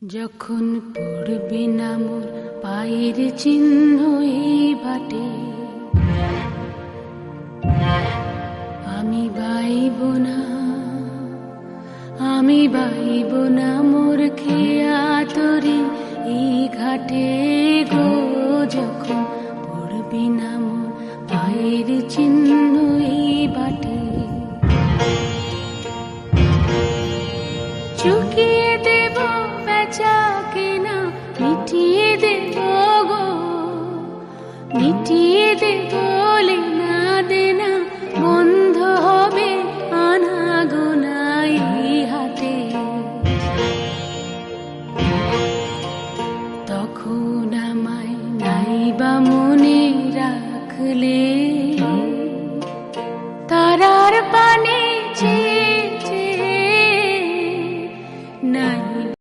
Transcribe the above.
যখন পড়বে না মোর পায়ের চিহ্ন এই বাটে, আমি বাইব না, আমি বাইব না মোর খেয়া তরি এই ঘাটে গো। যখন পড়বে না মোর পায়ের চিহ্ন এই বাটে, চুকিয়ে দেব বেচা কেনা, মিটিয়ে দেব গো, মিটিয়ে দেব